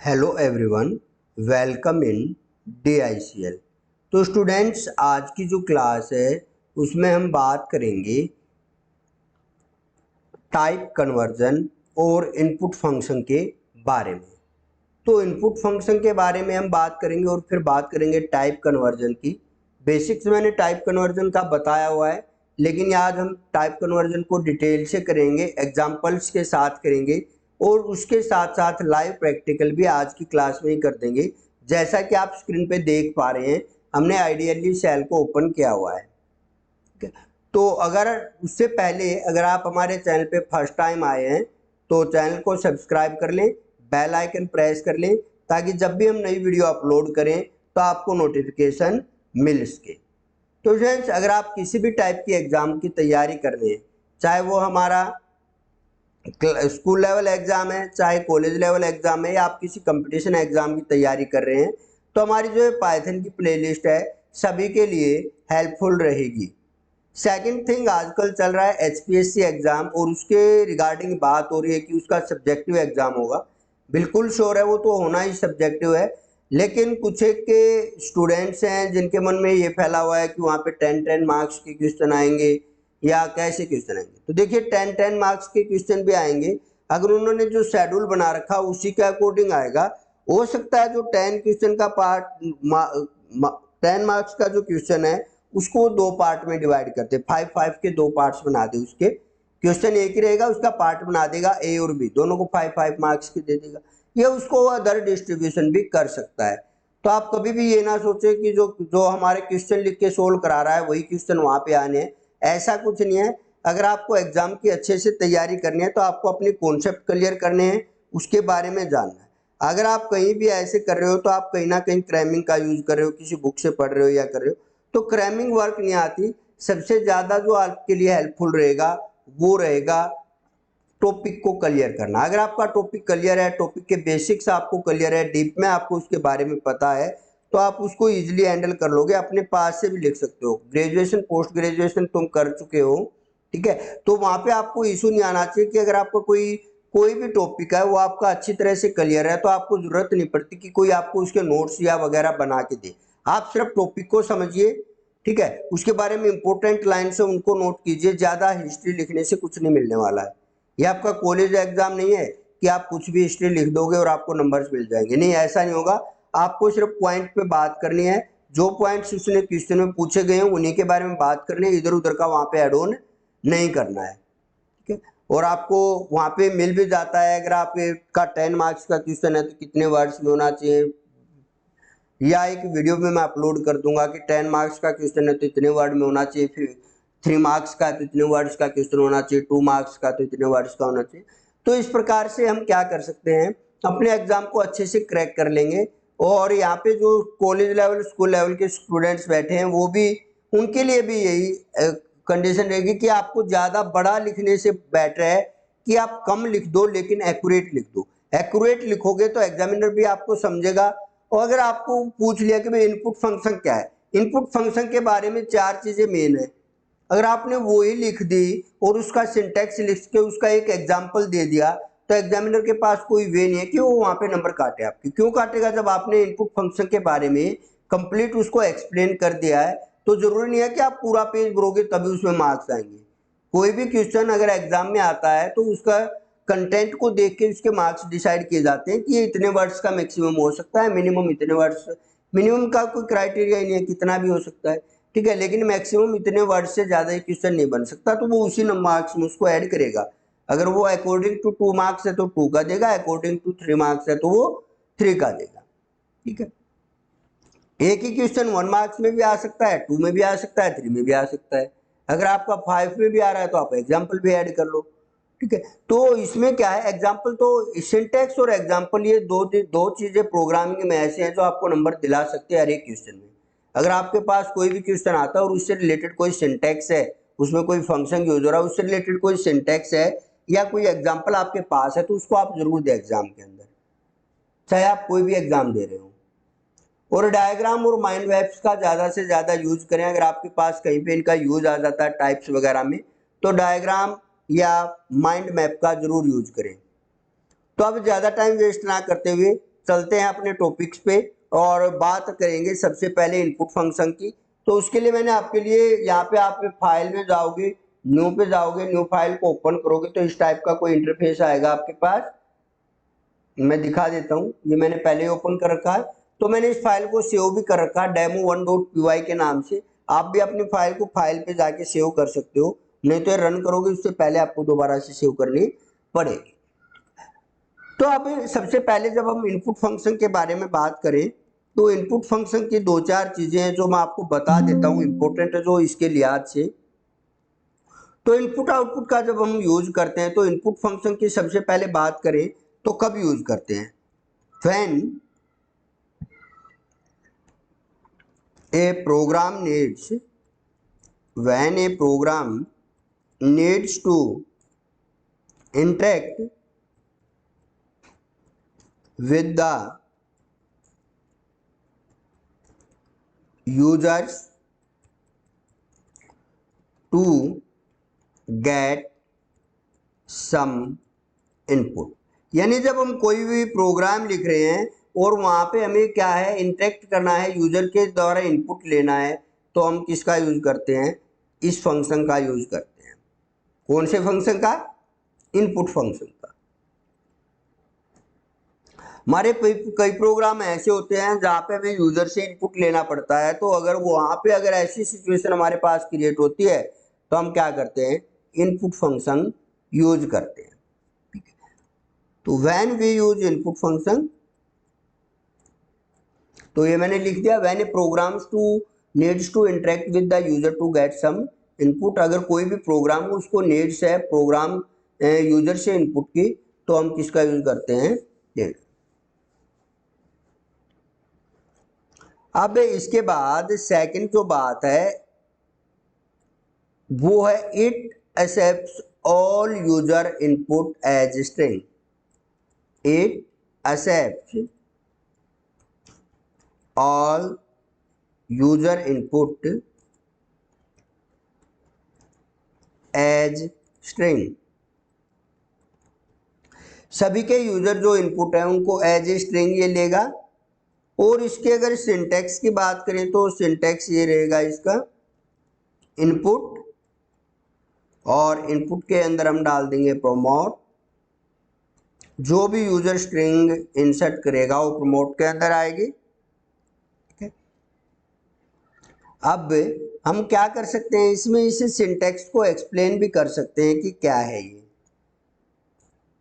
Hello everyone, welcome in DICL। तो students, आज की जो क्लास है उसमें हम बात करेंगे टाइप कन्वर्जन और इनपुट फंक्शन के बारे में। तो इनपुट फंक्शन के बारे में हम बात करेंगे और फिर बात करेंगे टाइप कन्वर्जन की। बेसिक्स मैंने टाइप कन्वर्जन का बताया हुआ है, लेकिन आज हम टाइप कन्वर्जन को डिटेल से करेंगे, एग्जांपल्स के साथ करेंगे और उसके साथ साथ लाइव प्रैक्टिकल भी आज की क्लास में ही कर देंगे। जैसा कि आप स्क्रीन पे देख पा रहे हैं, हमने आइडियली सेल को ओपन किया हुआ है। तो अगर उससे पहले अगर आप हमारे चैनल पे फर्स्ट टाइम आए हैं तो चैनल को सब्सक्राइब कर लें, बेल आइकन प्रेस कर लें, ताकि जब भी हम नई वीडियो अपलोड करें तो आपको नोटिफिकेशन मिल सके। तो फ्रेंड्स, अगर आप किसी भी टाइप की एग्ज़ाम की तैयारी कर रहे हैं, चाहे वो हमारा स्कूल लेवल एग्ज़ाम है, चाहे कॉलेज लेवल एग्ज़ाम है, या आप किसी कंपटीशन एग्ज़ाम की तैयारी कर रहे हैं, तो हमारी जो पाइथन की प्लेलिस्ट है सभी के लिए हेल्पफुल रहेगी। सेकंड थिंग, आजकल चल रहा है HPSC एग्ज़ाम और उसके रिगार्डिंग बात हो रही है कि उसका सब्जेक्टिव एग्ज़ाम होगा। बिल्कुल श्योर है, वो तो होना ही सब्जेक्टिव है, लेकिन कुछ एक के स्टूडेंट्स हैं जिनके मन में ये फैला हुआ है कि वहाँ पे 10-10 मार्क्स के क्वेश्चन आएंगे या कैसे क्वेश्चन आएंगे। तो देखिए, 10-10 मार्क्स के क्वेश्चन भी आएंगे, अगर उन्होंने जो शेड्यूल बना रखा उसी के अकॉर्डिंग आएगा। हो सकता है जो 10 क्वेश्चन का पार्ट 10 मार्क्स का जो क्वेश्चन है उसको दो पार्ट में डिवाइड करते, 5-5 के दो पार्ट्स बना दे, उसके क्वेश्चन एक ही रहेगा, उसका पार्ट बना देगा A और B, दोनों को 5-5 मार्क्स के दे देगा। ये उसको अदर डिस्ट्रीब्यूशन भी कर सकता है। तो आप कभी भी ये ना सोचे कि जो जो हमारे क्वेश्चन लिख के सोल्व करा रहा है वही क्वेश्चन वहाँ पे आने हैं, ऐसा कुछ नहीं है। अगर आपको एग्जाम की अच्छे से तैयारी करनी है तो आपको अपने कॉन्सेप्ट क्लियर करने हैं, उसके बारे में जानना है। अगर आप कहीं भी ऐसे कर रहे हो तो आप कहीं ना कहीं क्रैमिंग का यूज कर रहे हो, किसी बुक से पढ़ रहे हो या कर रहे हो, तो क्रैमिंग वर्क नहीं आती। सबसे ज़्यादा जो आपके लिए हेल्पफुल रहेगा वो रहेगा टॉपिक को क्लियर करना। अगर आपका टॉपिक क्लियर है, टॉपिक के बेसिक्स आपको क्लियर है, डीप में आपको उसके बारे में पता है, तो आप उसको इजीली हैंडल कर लोगे। अपने पास से भी लिख सकते हो, ग्रेजुएशन पोस्ट ग्रेजुएशन तुम कर चुके हो, ठीक है, तो वहाँ पे आपको इशू नहीं आना चाहिए कि अगर आपको कोई भी टॉपिक है वो आपका अच्छी तरह से क्लियर है तो आपको जरूरत नहीं पड़ती कि कोई आपको उसके नोट्स या वगैरह बना के दे। आप सिर्फ टॉपिक को समझिए, ठीक है, उसके बारे में इंपॉर्टेंट लाइन से उनको नोट कीजिए। ज़्यादा हिस्ट्री लिखने से कुछ नहीं मिलने वाला है। ये आपका कॉलेज एग्जाम नहीं है कि आप कुछ भी हिस्ट्री लिख दोगे और आपको नंबर्स मिल जाएंगे, नहीं, ऐसा नहीं होगा। आपको सिर्फ पॉइंट पे बात करनी है, जो पॉइंट्स उसने क्वेश्चन में पूछे गए हैं उन्हीं के बारे में बात करनी है, इधर उधर का वहाँ पे एड ऑन नहीं करना है, ठीक है। और आपको वहाँ पे मिल भी जाता है, अगर आपका 10 मार्क्स का क्वेश्चन है तो कितने वर्ड्स में होना चाहिए, या एक वीडियो में मैं अपलोड कर दूंगा कि 10 मार्क्स का क्वेश्चन है तो इतने वर्ड में होना चाहिए, फिर 3 मार्क्स का तो इतने वर्ड्स का क्वेश्चन होना चाहिए, 2 मार्क्स का तो इतने वर्ड्स का होना चाहिए। तो इस प्रकार से हम क्या कर सकते हैं, अपने एग्जाम को अच्छे से क्रैक कर लेंगे। और यहाँ पे जो कॉलेज लेवल स्कूल लेवल के स्टूडेंट्स बैठे हैं वो भी, उनके लिए भी यही कंडीशन रहेगी कि आपको ज़्यादा बड़ा लिखने से बेटर है कि आप कम लिख दो लेकिन एक्यूरेट लिख दो। एक्यूरेट लिखोगे तो एग्जामिनर भी आपको समझेगा। और अगर आपको पूछ लिया कि भाई इनपुट फंक्शन क्या है, इनपुट फंक्शन के बारे में 4 चीजें मेन है, अगर आपने वो ही लिख दी और उसका सिंटैक्स लिख के उसका एक एग्जाम्पल दे दिया तो एग्जामिनर के पास कोई वे नहीं है कि वो वहां पे नंबर काटे आपके। क्यों काटेगा? जब आपने इनपुट फंक्शन के बारे में कंप्लीट उसको एक्सप्लेन कर दिया है तो जरूरी नहीं है कि आप पूरा पेज भरोगे तभी उसमें मार्क्स आएंगे। कोई भी क्वेश्चन अगर एग्जाम में आता है तो उसका कंटेंट को देख के उसके मार्क्स डिसाइड किए जाते हैं कि ये इतने वर्ड्स का मैक्सिमम हो सकता है, मिनिमम इतने वर्ड्स। मिनिमम का कोई क्राइटेरिया ही नहीं है, कितना भी हो सकता है, ठीक है, लेकिन मैक्सिमम इतने वर्ड से ज़्यादा ही क्वेश्चन नहीं बन सकता, तो वो उसी मार्क्स में उसको ऐड करेगा। अगर वो अकॉर्डिंग टू 2 मार्क्स है तो 2 का देगा, अकॉर्डिंग टू 3 मार्क्स है तो वो 3 का देगा, ठीक है। एक ही क्वेश्चन 1 मार्क्स में भी आ सकता है, 2 में भी आ सकता है, 3 में भी आ सकता है। अगर आपका 5 में भी आ रहा है तो आप एग्जाम्पल भी ऐड कर लो, ठीक है। तो इसमें क्या है, एग्जाम्पल तो सिंटैक्स और एग्जाम्पल, ये दो चीजें प्रोग्रामिंग में ऐसे हैं जो आपको नंबर दिला सकते हैं हर एक क्वेश्चन में। अगर आपके पास कोई भी क्वेश्चन आता है और उससे रिलेटेड कोई सिंटैक्स है, उसमें कोई फंक्शन यूज हो रहा है, उससे रिलेटेड कोई सिंटैक्स है या कोई एग्जाम्पल आपके पास है, तो उसको आप जरूर दें एग्जाम के अंदर, चाहे आप कोई भी एग्जाम दे रहे हो। और डायग्राम और माइंड मैप्स का ज़्यादा से ज़्यादा यूज करें। अगर आपके पास कहीं पे इनका यूज आ जाता है टाइप्स वगैरह में, तो डायग्राम या माइंड मैप का जरूर यूज करें। तो अब ज़्यादा टाइम वेस्ट ना करते हुए चलते हैं अपने टॉपिक्स पे और बात करेंगे सबसे पहले इनपुट फंक्शन की। तो उसके लिए मैंने आपके लिए यहाँ पे आप फाइल में जाओगे, न्यू पे जाओगे, न्यू फाइल को ओपन करोगे तो इस टाइप का कोई इंटरफेस आएगा आपके पास। मैं दिखा देता हूँ, ये मैंने पहले ओपन कर रखा है। तो मैंने इस फाइल को सेव भी कर रखा है demo1.py के नाम से। आप भी अपनी फाइल को फाइल पे जाके सेव कर सकते हो, नहीं तो रन करोगे उससे पहले आपको दोबारा से सेव करनी पड़ेगी। तो अब सबसे पहले जब हम इनपुट फंक्शन के बारे में बात करें तो इनपुट फंक्शन की दो चार चीजें हैं जो मैं आपको बता देता हूँ, इंपॉर्टेंट है जो इसके लिहाज से। तो इनपुट आउटपुट का जब हम यूज करते हैं तो इनपुट फंक्शन की सबसे पहले बात करें तो कब यूज करते हैं? When a program needs to interact with the users to get some input। यानी जब हम कोई भी प्रोग्राम लिख रहे हैं और वहाँ पे हमें क्या है, इंटरेक्ट करना है, यूजर के द्वारा इनपुट लेना है, तो हम किसका यूज करते हैं? इस फंक्शन का यूज करते हैं। कौन से फंक्शन का? इनपुट फंक्शन का। हमारे कई प्रोग्राम ऐसे होते हैं जहाँ पे हमें यूजर से इनपुट लेना पड़ता है, तो अगर वहाँ पे अगर ऐसी सिचुएशन हमारे पास क्रिएट होती है तो हम क्या करते हैं? इनपुट फंक्शन यूज करते हैं। ठीक है, तो when we use input function, तो ये मैंने लिख दिया, when a programs to needs to interact with the user to get some input. अगर कोई भी प्रोग्राम हो उसको नीड्स है प्रोग्राम यूजर से इनपुट की, तो हम किसका यूज करते हैं? नीड। अब इसके बाद सेकंड जो बात है वो है it accepts all user input as string. It accepts all user input as string. सभी के यूजर जो इनपुट है उनको एज ए स्ट्रिंग ये लेगा। और इसके अगर सिंटैक्स की बात करें तो सिंटैक्स ये रहेगा इसका, इनपुट, और इनपुट के अंदर हम डाल देंगे प्रमोट। जो भी यूजर स्ट्रिंग इंसर्ट करेगा वो प्रमोट के अंदर आएगी। ठीक है, अब हम क्या कर सकते हैं इसमें, इस सिंटैक्स को एक्सप्लेन भी कर सकते हैं कि क्या है ये,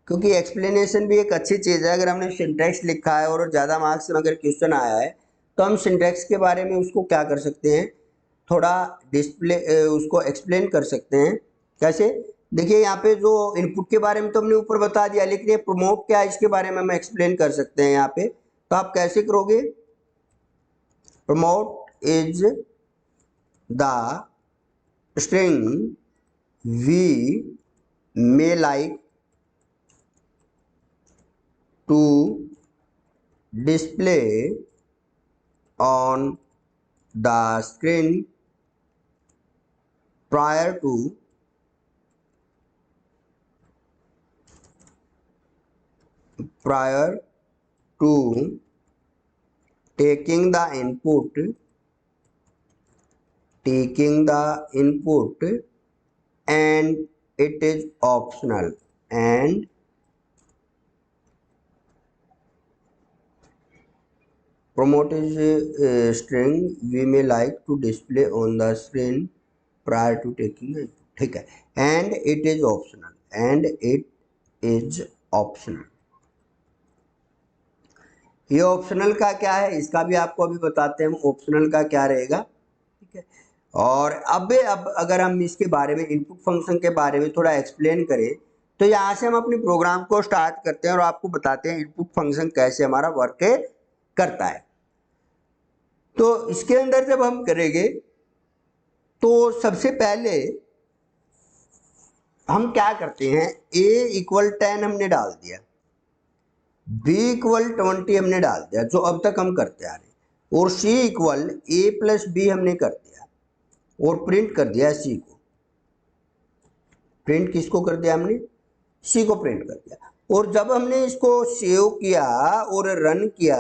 क्योंकि एक्सप्लेनेशन भी एक अच्छी चीज़ है। अगर हमने सिंटैक्स लिखा है और ज़्यादा मार्क्स में अगर क्वेश्चन आया है तो हम सिंटैक्स के बारे में उसको क्या कर सकते हैं, थोड़ा डिस्प्ले उसको एक्सप्लेन कर सकते हैं। कैसे? देखिए यहाँ पे जो इनपुट के बारे में तो हमने ऊपर बता दिया, लेकिन ये प्रमोट क्या है इसके बारे में हम एक्सप्लेन कर सकते हैं यहाँ पे। तो आप कैसे करोगे? Prompt is the string we may like to display on the screen prior to taking the input and it is optional, and promote is a string we may like to display on the screen prior to taking it। ठीक है, and it is optional। ये optional का क्या है इसका भी आपको अभी बताते हैं हम, ऑप्शनल का क्या रहेगा। ठीक है, और अब अगर हम इसके बारे में इनपुट फंक्शन के बारे में थोड़ा एक्सप्लेन करें तो यहाँ से हम अपने प्रोग्राम को स्टार्ट करते हैं और आपको बताते हैं इनपुट फंक्शन कैसे हमारा वर्क करता है। तो इसके अंदर जब हम करेंगे तो सबसे पहले हम क्या करते हैं, a = 10 हमने डाल दिया, b = 20 हमने डाल दिया जो अब तक हम करते आ रहे हैं, और c = a + b हमने कर दिया और प्रिंट कर दिया c को। प्रिंट किसको कर दिया हमने? c को प्रिंट कर दिया। और जब हमने इसको सेव किया और रन किया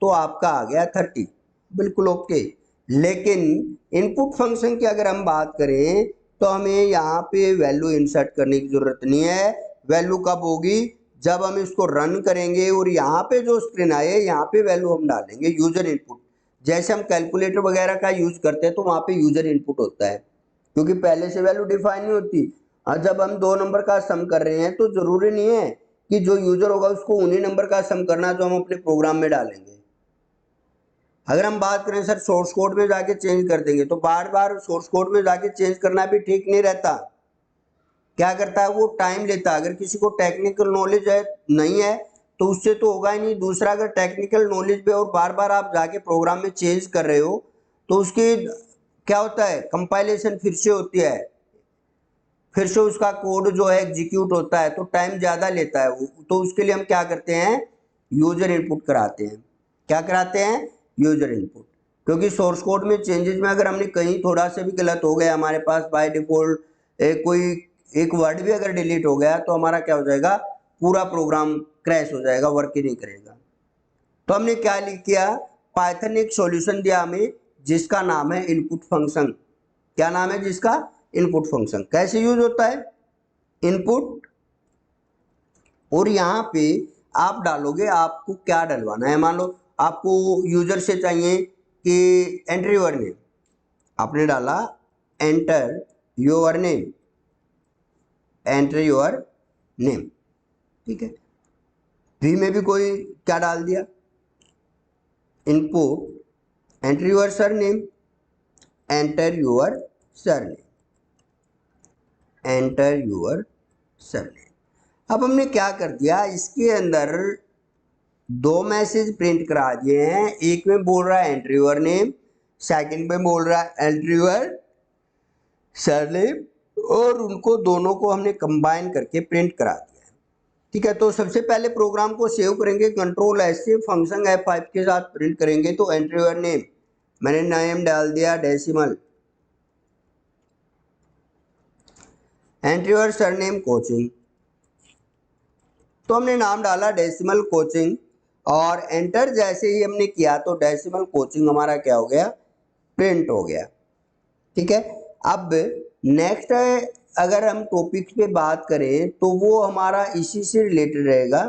तो आपका आ गया 30, बिल्कुल ओके। लेकिन इनपुट फंक्शन की अगर हम बात करें तो हमें यहाँ पे वैल्यू इंसर्ट करने की जरूरत नहीं है। वैल्यू कब होगी, जब हम इसको रन करेंगे और यहाँ पे जो स्क्रीन आए यहाँ पे वैल्यू हम डालेंगे यूजर इनपुट। जैसे हम कैलकुलेटर वगैरह का यूज करते हैं तो वहाँ पे यूजर इनपुट होता है, क्योंकि पहले से वैल्यू डिफाइन नहीं होती। और जब हम 2 नंबर का सम कर रहे हैं तो जरूरी नहीं है कि जो यूजर होगा उसको उन्हीं नंबर का सम करना जो हम अपने प्रोग्राम में डालेंगे। अगर हम बात करें सर सोर्स कोड में जाके चेंज कर देंगे, तो बार बार सोर्स कोड में जाके चेंज करना भी ठीक नहीं रहता। क्या करता है वो, टाइम लेता है। अगर किसी को टेक्निकल नॉलेज है नहीं है तो उससे तो होगा ही नहीं। दूसरा, अगर टेक्निकल नॉलेज पे और बार बार आप जाके प्रोग्राम में चेंज कर रहे हो तो उसकी क्या होता है, कंपाइलेशन फिर से होती है, फिर से उसका कोड जो है एग्जीक्यूट होता है, तो टाइम ज़्यादा लेता है वो। तो उसके लिए हम क्या करते हैं, यूजर इनपुट कराते हैं। क्या कराते हैं, यूजर इनपुट। क्योंकि सोर्स कोड में चेंजेस में अगर हमने कहीं थोड़ा सा भी गलत हो गया, हमारे पास बाय डिफॉल्ट कोई एक वर्ड भी अगर डिलीट हो गया तो हमारा क्या हो जाएगा, पूरा प्रोग्राम क्रैश हो जाएगा, वर्क ही नहीं करेगा। तो हमने क्या लिख किया, पाइथन ने एक सॉल्यूशन दिया हमें जिसका नाम है इनपुट फंक्शन। क्या नाम है जिसका, इनपुट फंक्शन। कैसे यूज होता है, इनपुट, और यहाँ पे आप डालोगे आपको क्या डलवाना है। मान लो आपको यूजर से चाहिए कि एंटर योर नेम, आपने डाला enter your name, enter your name, ठीक है। वी में भी कोई क्या डाल दिया, input enter your surname, enter your surname, enter your surname. अब हमने क्या कर दिया, इसके अंदर 2 मैसेज प्रिंट करा दिए हैं। एक में बोल रहा है एंटर योर नेम, सेकंड में बोल रहा है एंटर योर सरनेम, और उनको दोनों को हमने कंबाइन करके प्रिंट करा दिया है, ठीक है। तो सबसे पहले प्रोग्राम को सेव करेंगे, कंट्रोल एस से फंक्शन F5 के साथ प्रिंट करेंगे। तो एंटर योर नेम, मैंने नेम डाल दिया decimal, enter your surname coaching, तो हमने नाम डाला डेसिमल कोचिंग, और एंटर जैसे ही हमने किया तो डेसिमल कोचिंग हमारा क्या हो गया, प्रिंट हो गया, ठीक है। अब नेक्स्ट अगर हम टॉपिक पे बात करें तो वो हमारा इसी से रिलेटेड रहेगा।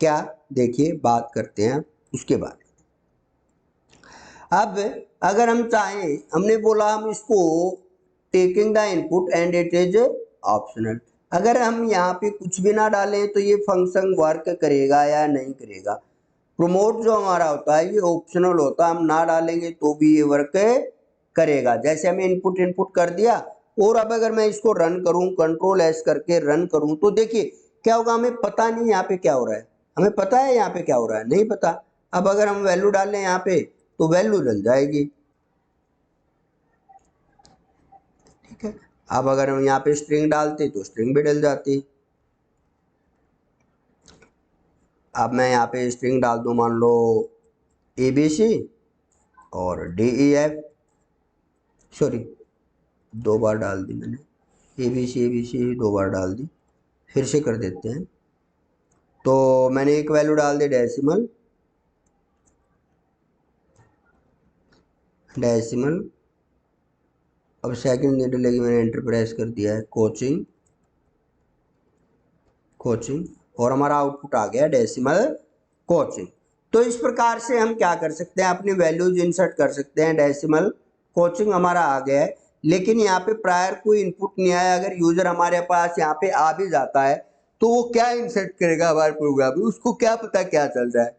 क्या, देखिए बात करते हैं उसके बाद। अब अगर हम चाहें, हमने बोला हम इसको taking the input and it is optional. अगर हम यहाँ पे कुछ भी ना डालें तो ये फंक्शन वर्क करेगा या नहीं करेगा। प्रोमोट जो हमारा होता है ये ऑप्शनल होता है, हम ना डालेंगे तो भी ये वर्क करेगा। जैसे हमें इनपुट कर दिया, और अब अगर मैं इसको रन करूं, कंट्रोल एस करके रन करूं, तो देखिए क्या होगा, हमें पता नहीं यहाँ पे क्या हो रहा है। हमें पता है यहाँ पे क्या हो रहा है, नहीं पता। अब अगर हम वैल्यू डाल लें यहाँ पे तो वैल्यू डल जाएगी, ठीक है। अब अगर हम यहाँ पे स्ट्रिंग डालते तो स्ट्रिंग भी डल जाती। अब मैं यहाँ पे स्ट्रिंग डाल दूँ, मान लो ABC और DEF, सॉरी 2 बार डाल दी मैंने, ABC 2 बार डाल दी, फिर से कर देते हैं। तो मैंने एक वैल्यू डाल दी डेसिमल, अब सेकंड नहीं डलेगी, मैंने एंटर प्रेस कर दिया है, कोचिंग, और हमारा आउटपुट आ गया डेसिमल कोचिंग। तो इस प्रकार से हम क्या कर सकते हैं, अपनी वैल्यूज इंसर्ट कर सकते हैं। डेसिमल कोचिंग हमारा आ गया है, लेकिन यहाँ पे प्रायर कोई इनपुट नहीं आया। अगर यूजर हमारे पास यहाँ पे आ भी जाता है तो वो क्या इंसर्ट करेगा हमारे प्रोग्राम में, उसको क्या पता क्या चल रहा है।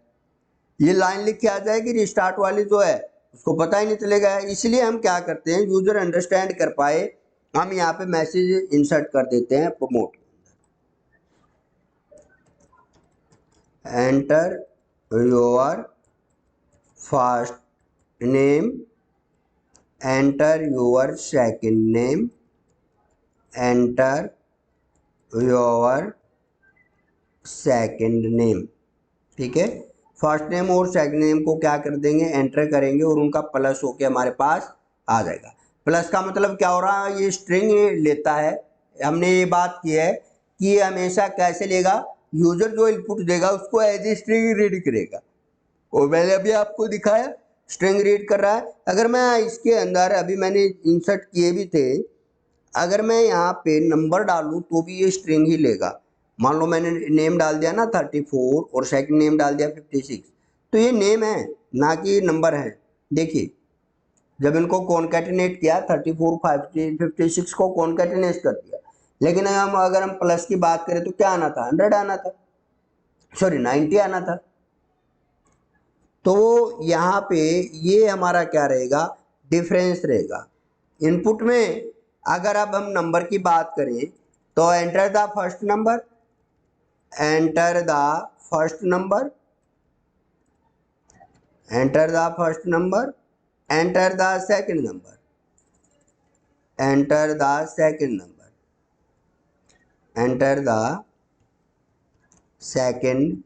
ये लाइन लिख के आ जाएगी, रिस्टार्ट वाली जो है उसको पता ही नहीं चलेगा। इसलिए हम क्या करते हैं, यूजर अंडरस्टैंड कर पाए, हम यहाँ पे मैसेज इंसर्ट कर देते हैं promote, enter your first name, enter your second name, enter your second name, ठीक है। फर्स्ट नेम और सेकंड नेम को क्या कर देंगे, एंटर करेंगे, और उनका प्लस होके हमारे पास आ जाएगा। प्लस का मतलब क्या हो रहा है, ये स्ट्रिंग लेता है। हमने ये बात की है कि ये हमेशा कैसे लेगा, यूजर जो इनपुट देगा उसको एज ए स्ट्रिंग रीड करेगा, और मैंने अभी आपको दिखाया स्ट्रिंग रीड कर रहा है। अगर मैं इसके अंदर अभी मैंने इंसर्ट किए भी थे, अगर मैं यहाँ पे नंबर डालूँ तो भी ये स्ट्रिंग ही लेगा। मान लो मैंने नेम डाल दिया ना 34 और सेकंड नेम डाल दिया 56, तो ये नेम है ना कि नंबर है। देखिए जब इनको कॉन्कैटिनेट किया 34 56 को कॉन्कैटिनेट कर दिया, लेकिन अगर हम प्लस की बात करें तो क्या आना था, 100 आना था, सॉरी 90 आना था। तो यहाँ पे ये हमारा क्या रहेगा, डिफरेंस रहेगा इनपुट में। अगर अब हम नंबर की बात करें तो enter the first number, enter the first number, enter the first number, enter the second number, enter the second number, enter the second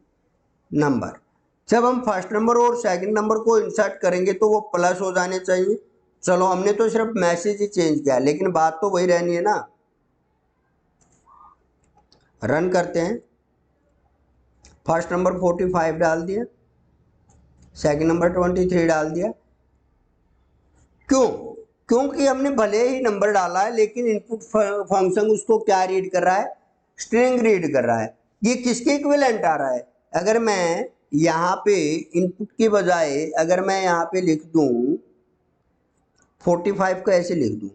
number. जब हम फर्स्ट नंबर और सेकंड नंबर को इंसर्ट करेंगे तो वो प्लस हो जाने चाहिए। चलो हमने तो सिर्फ मैसेज ही चेंज किया, लेकिन बात तो वही रहनी है ना। रन करते हैं, फर्स्ट नंबर 45 डाल दिया, सेकंड नंबर 23 डाल दिया। क्यों? क्योंकि हमने भले ही नंबर डाला है लेकिन इनपुट फंक्शन उसको क्या रीड कर रहा है, स्ट्रिंग रीड कर रहा है। ये किसके इक्विवेलेंट आ रहा है? अगर मैं यहाँ पे इनपुट की बजाय अगर मैं यहाँ पे लिख दूँ 45 को ऐसे लिख दूँ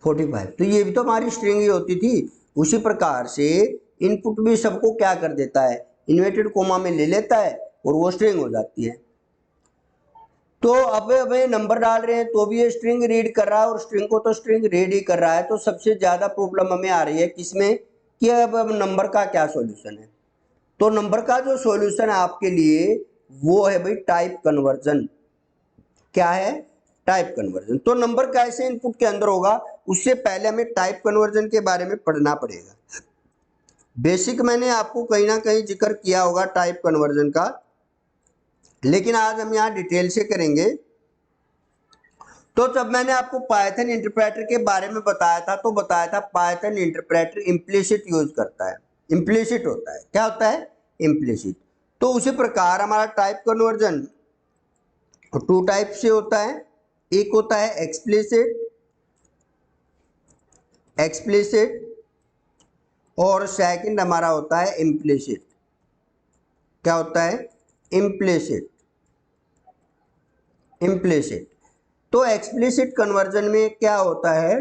45, तो ये भी तो हमारी स्ट्रिंग ही होती थी। उसी प्रकार से इनपुट भी सबको क्या कर देता है, इन्वर्टेड कोमा में ले लेता है और वो स्ट्रिंग हो जाती है। तो अब ये नंबर डाल रहे हैं तो भी ये स्ट्रिंग रीड कर रहा है, और स्ट्रिंग को तो स्ट्रिंग रीड ही कर रहा है। तो सबसे ज़्यादा प्रॉब्लम हमें आ रही है किसमें, कि अब नंबर का क्या सॉल्यूशन है। तो नंबर का जो सॉल्यूशन है आपके लिए वो है भाई टाइप कन्वर्जन। क्या है? Type conversion. तो नंबर कैसे इनपुट के अंदर होगा, उससे पहले हमें टाइप कन्वर्जन के बारे में पढ़ना पड़ेगा। बेसिक मैंने आपको कहीं ना कहीं जिक्र किया होगा टाइप कन्वर्जन का, लेकिन आज हम यहाँ डिटेल से करेंगे। तो जब मैंने आपको पाइथन इंटरप्रेटर के बारे में बताया था तो बताया था पाइथन इंटरप्रेटर इम्प्लिसिट यूज करता है। इम्प्लिसिट होता है, क्या होता है? इम्प्लिसिट। तो उसी प्रकार हमारा टाइप कन्वर्जन टू टाइप से होता है। एक होता है एक्सप्लिसिट, एक्सप्लिसिट, और सेकंड हमारा होता है इम्प्लिसिट। क्या होता है? Implicit, implicit. तो एक्सप्लिसिट कन्वर्जन में क्या होता है,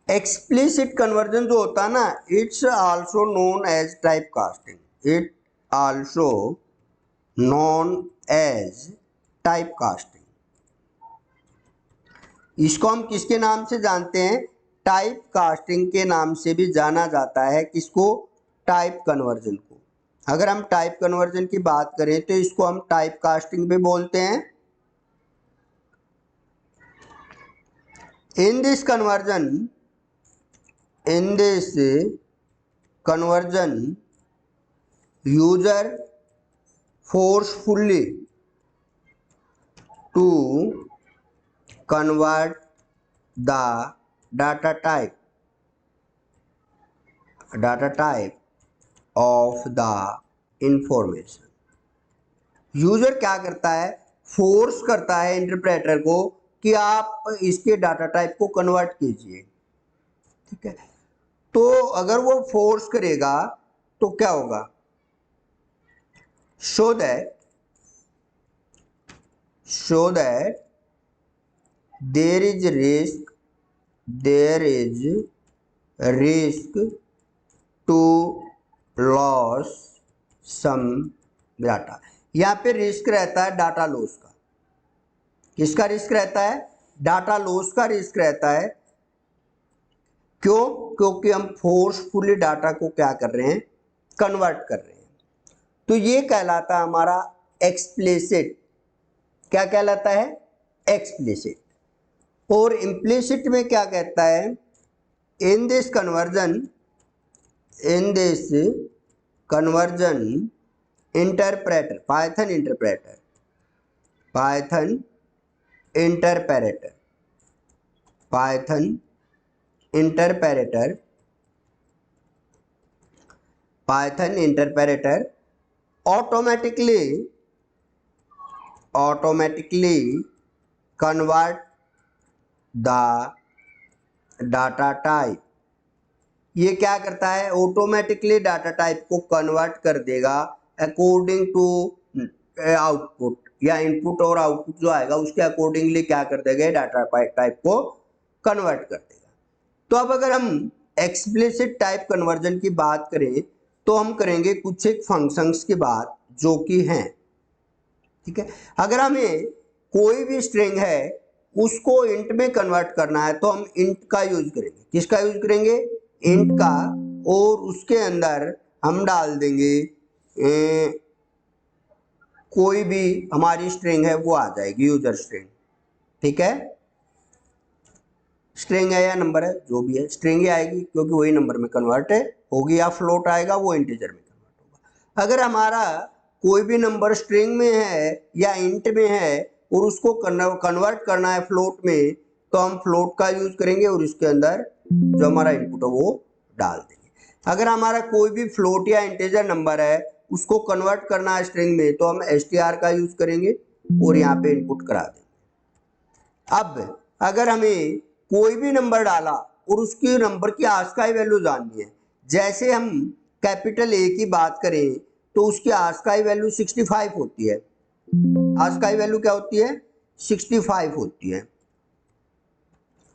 एक्सप्लिसिट कन्वर्जन जो होता है ना, it's also known as type casting, it also known as type casting. इसको हम किसके नाम से जानते हैं? टाइप कास्टिंग के नाम से भी जाना जाता है। किसको? टाइप कन्वर्जन को। अगर हम टाइप कन्वर्जन की बात करें तो इसको हम टाइप कास्टिंग भी बोलते हैं। In this conversion, in this conversion user forcefully to convert the data type of the information। User क्या करता है? फोर्स करता है इंटरप्रेटर को कि आप इसके डाटा टाइप को कन्वर्ट कीजिए। ठीक है, तो अगर वो फोर्स करेगा तो क्या होगा, show that there is risk to lose some data। यहाँ पे रिस्क रहता है डाटा लॉस का। किसका रिस्क रहता है? डाटा लॉस का रिस्क रहता है। क्यों? क्योंकि हम फोर्सफुली डाटा को क्या कर रहे हैं, कन्वर्ट कर रहे हैं। तो ये कहलाता है हमारा एक्सप्लिसिट। क्या कहलाता है? एक्सप्लिसिट। और इम्प्लिसिट में क्या कहता है? In this conversion interpreter, Python interpreter Python interpreter automatically convert the data type. ये क्या करता है, ऑटोमेटिकली डाटा टाइप को कन्वर्ट कर देगा अकॉर्डिंग टू आउटपुट, या इनपुट और आउटपुट जो आएगा उसके अकॉर्डिंगली क्या कर देगा, डाटा टाइप को कन्वर्ट कर देगा। तो अब अगर हम एक्सप्लिसिट टाइप कन्वर्जन की बात करें तो हम करेंगे कुछ एक फंक्शंस की बात जो कि हैं, ठीक है। अगर हमें कोई भी स्ट्रिंग है उसको इंट में कन्वर्ट करना है तो हम इंट का यूज करेंगे। किसका यूज करेंगे, इंट का, और उसके अंदर हम डाल देंगे कोई भी हमारी स्ट्रिंग है वो आ जाएगी, यूजर स्ट्रिंग, ठीक है। स्ट्रिंग है या नंबर है जो भी है, स्ट्रिंग ही आएगी क्योंकि वही नंबर में कन्वर्ट होगी, या फ्लोट आएगा वो इंटीजर में कन्वर्ट होगा। अगर हमारा कोई भी नंबर स्ट्रिंग में है या इंट में है और उसको कन्वर्ट करना है फ्लोट में तो हम फ्लोट का यूज करेंगे और इसके अंदर जो हमारा इनपुट है वो डाल देंगे। अगर हमारा कोई भी फ्लोट या इंटीजर नंबर है उसको कन्वर्ट करना है स्ट्रिंग में तो हम str का यूज करेंगे और यहाँ पे इनपुट करा देंगे। अब अगर हमें कोई भी नंबर डाला और उसकी नंबर की आस्काई वैल्यू जाननी है, जैसे हम कैपिटल ए की बात करें तो उसकी आस्काई वैल्यू 65 होती है। आस्काई वैल्यू क्या होती है, 65 होती है।